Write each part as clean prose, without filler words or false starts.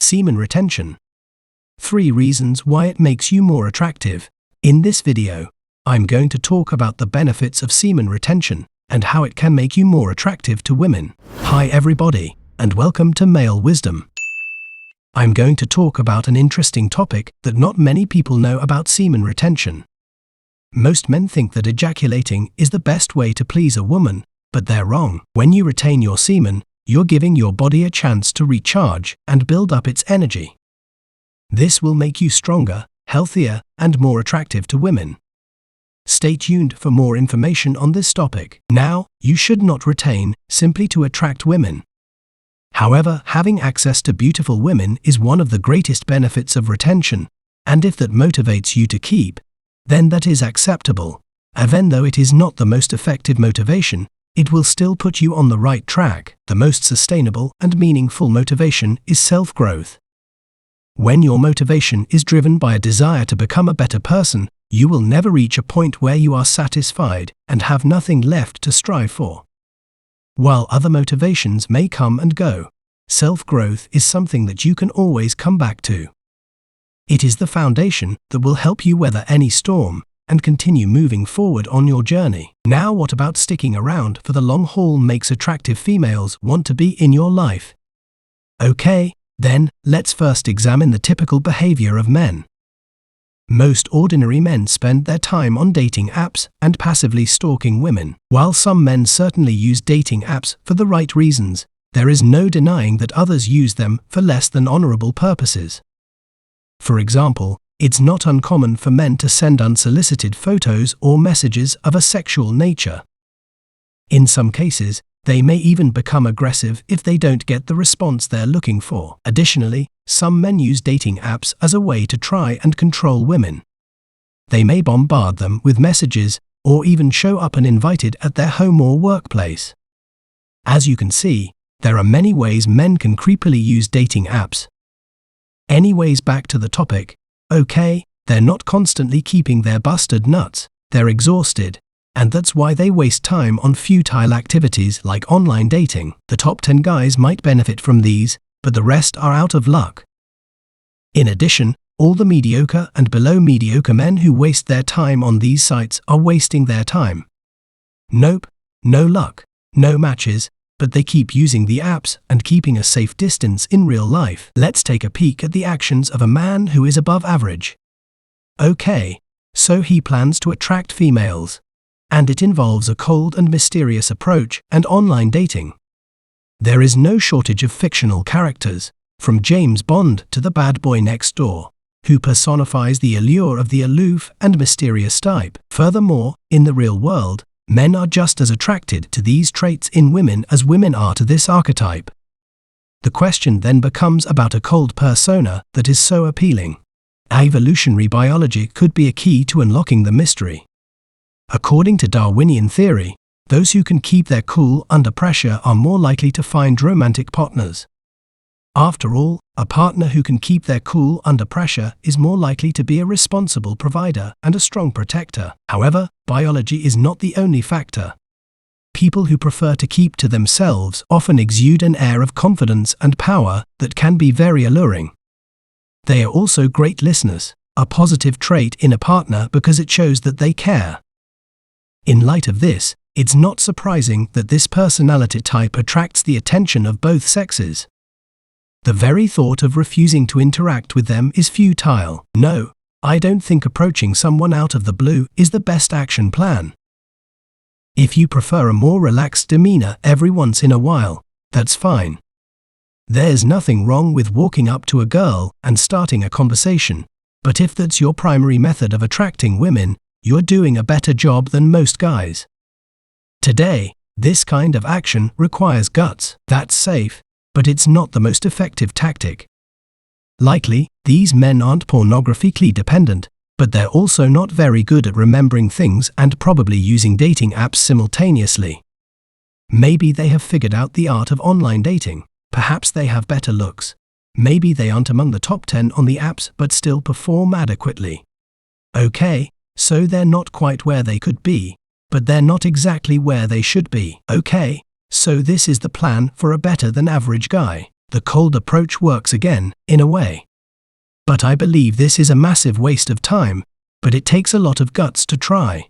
Semen retention. 3 reasons why it makes you more attractive. In this video, I'm going to talk about the benefits of semen retention and how it can make you more attractive to women. Hi everybody, and welcome to Male Wisdom. I'm going to talk about an interesting topic that not many people know about semen retention. Most men think that ejaculating is the best way to please a woman, but they're wrong. When you retain your semen, you're giving your body a chance to recharge and build up its energy. This will make you stronger, healthier, and more attractive to women. Stay tuned for more information on this topic. Now, you should not retain simply to attract women. However, having access to beautiful women is one of the greatest benefits of retention, and if that motivates you to keep, then that is acceptable. Even though it is not the most effective motivation, it will still put you on the right track. The most sustainable and meaningful motivation is self-growth. When your motivation is driven by a desire to become a better person, you will never reach a point where you are satisfied and have nothing left to strive for. While other motivations may come and go, self-growth is something that you can always come back to. It is the foundation that will help you weather any storm and continue moving forward on your journey. Now, what about sticking around for the long haul makes attractive females want to be in your life? Okay, then, let's first examine the typical behavior of men. Most ordinary men spend their time on dating apps and passively stalking women. While some men certainly use dating apps for the right reasons, there is no denying that others use them for less than honorable purposes. For example, it's not uncommon for men to send unsolicited photos or messages of a sexual nature. In some cases, they may even become aggressive if they don't get the response they're looking for. Additionally, some men use dating apps as a way to try and control women. They may bombard them with messages or even show up uninvited at their home or workplace. As you can see, there are many ways men can creepily use dating apps. Anyways, back to the topic. Okay, they're not constantly keeping their busted nuts, they're exhausted, and that's why they waste time on futile activities like online dating. The top 10 guys might benefit from these, but the rest are out of luck. In addition, all the mediocre and below mediocre men who waste their time on these sites are wasting their time. Nope, no luck, no matches, but they keep using the apps and keeping a safe distance in real life. Let's take a peek at the actions of a man who is above average. Okay, so he plans to attract females, and it involves a cold and mysterious approach and online dating. There is no shortage of fictional characters, from James Bond to the bad boy next door, who personifies the allure of the aloof and mysterious type. Furthermore, in the real world, men are just as attracted to these traits in women as women are to this archetype. The question then becomes about a cold persona that is so appealing. Evolutionary biology could be a key to unlocking the mystery. According to Darwinian theory, those who can keep their cool under pressure are more likely to find romantic partners. After all, a partner who can keep their cool under pressure is more likely to be a responsible provider and a strong protector. However, biology is not the only factor. People who prefer to keep to themselves often exude an air of confidence and power that can be very alluring. They are also great listeners, a positive trait in a partner because it shows that they care. In light of this, it's not surprising that this personality type attracts the attention of both sexes. The very thought of refusing to interact with them is futile. No, I don't think approaching someone out of the blue is the best action plan. If you prefer a more relaxed demeanor every once in a while, that's fine. There's nothing wrong with walking up to a girl and starting a conversation, but if that's your primary method of attracting women, you're doing a better job than most guys. Today, this kind of action requires guts. That's safe, but it's not the most effective tactic. Likely, these men aren't pornographically dependent, but they're also not very good at remembering things and probably using dating apps simultaneously. Maybe they have figured out the art of online dating. Perhaps they have better looks. Maybe they aren't among the top 10 on the apps but still perform adequately. Okay, so they're not quite where they could be, but they're not exactly where they should be. Okay, So this is the plan for a better than average guy. the cold approach works again, in a way. But I believe this is a massive waste of time, but it takes a lot of guts to try.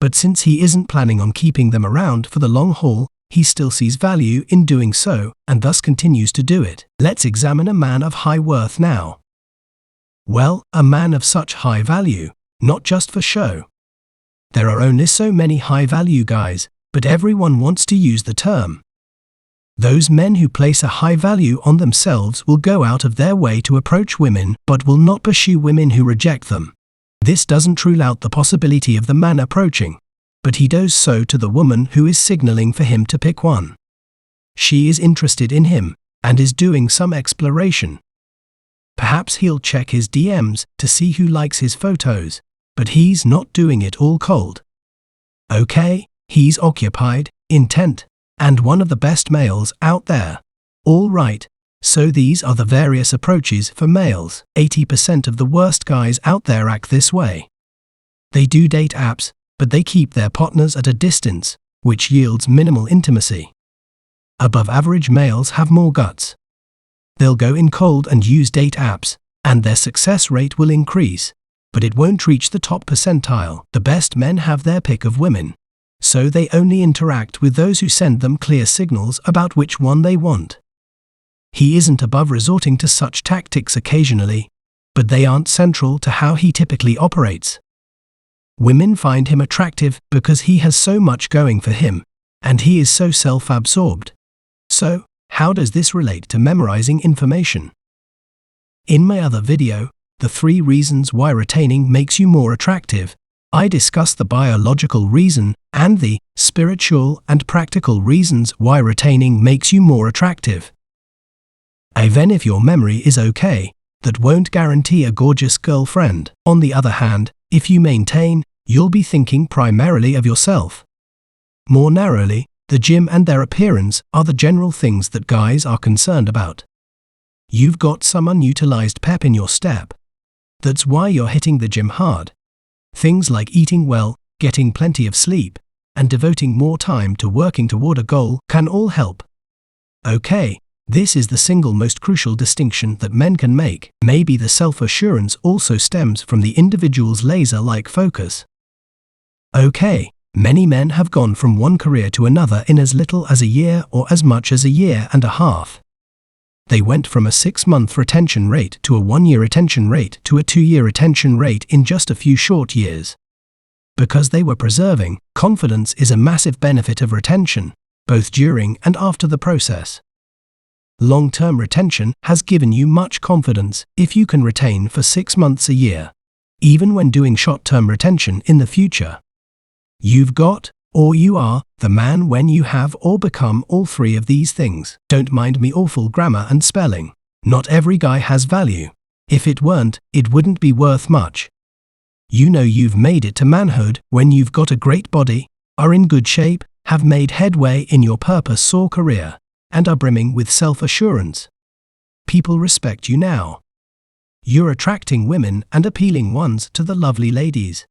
But since he isn't planning on keeping them around for the long haul, he still sees value in doing so, and thus continues to do it. Let's examine a man of high worth now. Well, a man of such high value, not just for show. There are only so many high-value guys, but everyone wants to use the term. Those men who place a high value on themselves will go out of their way to approach women but will not pursue women who reject them. This doesn't rule out the possibility of the man approaching, but he does so to the woman who is signaling for him to pick one. She is interested in him and is doing some exploration. Perhaps he'll check his DMs to see who likes his photos, but he's not doing it all cold. Okay, he's occupied, intent, and one of the best males out there. All right, so these are the various approaches for males. 80% of the worst guys out there act this way. They do date apps, but they keep their partners at a distance, which yields minimal intimacy. Above average males have more guts. They'll go in cold and use date apps, and their success rate will increase, but it won't reach the top percentile. The best men have their pick of women, so they only interact with those who send them clear signals about which one they want. He isn't above resorting to such tactics occasionally, but they aren't central to how he typically operates. Women find him attractive because he has so much going for him, and he is so self-absorbed. So, how does this relate to memorizing information? In my other video, The 3 Reasons Why Retaining Makes You More Attractive, I discuss the biological reason and the spiritual and practical reasons why retaining makes you more attractive. Even if your memory is okay, that won't guarantee a gorgeous girlfriend. On the other hand, if you maintain, you'll be thinking primarily of yourself. More narrowly, the gym and their appearance are the general things that guys are concerned about. You've got some unutilized pep in your step. That's why you're hitting the gym hard. Things like eating well, getting plenty of sleep, and devoting more time to working toward a goal can all help. Okay, this is the single most crucial distinction that men can make. Maybe the self-assurance also stems from the individual's laser-like focus. Okay, many men have gone from one career to another in as little as a year or as much as a year and a half. They went from a 6-month retention rate to a 1-year retention rate to a 2-year retention rate in just a few short years. Because they were preserving, confidence is a massive benefit of retention, both during and after the process. Long-term retention has given you much confidence if you can retain for 6 months a year, even when doing short-term retention in the future. You've got, or you are, the man when you have or become all 3 of these things. Don't mind me awful grammar and spelling. Not every guy has value. If it weren't, it wouldn't be worth much. You know you've made it to manhood when you've got a great body, are in good shape, have made headway in your purpose-sought career, and are brimming with self-assurance. People respect you now. You're attracting women and appealing ones to the lovely ladies.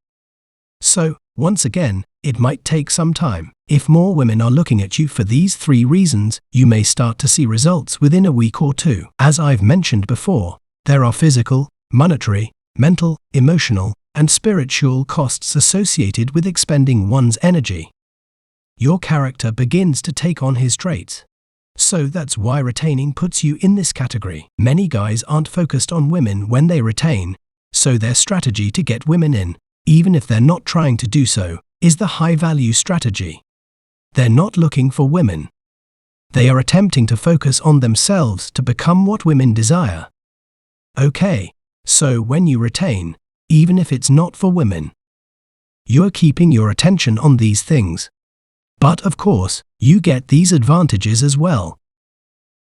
So, once again, it might take some time. If more women are looking at you for these 3 reasons, you may start to see results within a week or 2. As I've mentioned before, there are physical, monetary, mental, emotional, and spiritual costs associated with expending one's energy. Your character begins to take on his traits. So that's why retaining puts you in this category. Many guys aren't focused on women when they retain, so their strategy to get women in, even if they're not trying to do so, is the high-value strategy. They're not looking for women. They are attempting to focus on themselves to become what women desire. Okay, so when you retain, even if it's not for women, you're keeping your attention on these things. But of course, you get these advantages as well.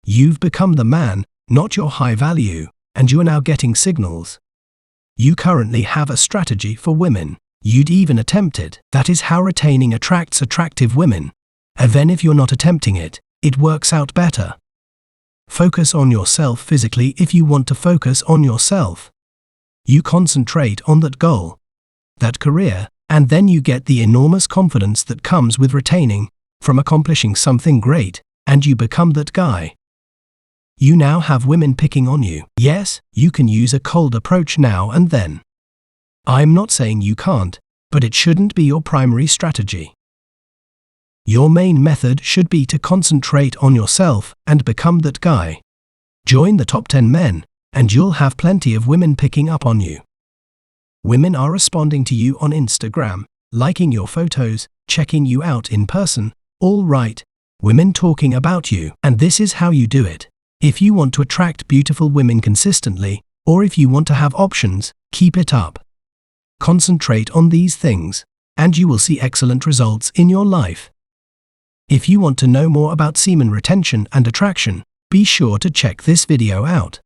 You've become the man, not your high value, and you are now getting signals. You currently have a strategy for women. You'd even attempt it. That is how retaining attracts attractive women. And then if you're not attempting it, it works out better. Focus on yourself physically if you want to focus on yourself. You concentrate on that goal, that career, and then you get the enormous confidence that comes with retaining, from accomplishing something great, and you become that guy. You now have women picking on you. Yes, you can use a cold approach now and then. I'm not saying you can't, but it shouldn't be your primary strategy. Your main method should be to concentrate on yourself and become that guy. Join the top 10 men, and you'll have plenty of women picking up on you. Women are responding to you on Instagram, liking your photos, checking you out in person, all right. Women talking about you, and this is how you do it. If you want to attract beautiful women consistently, or if you want to have options, keep it up. Concentrate on these things, and you will see excellent results in your life. If you want to know more about semen retention and attraction, be sure to check this video out.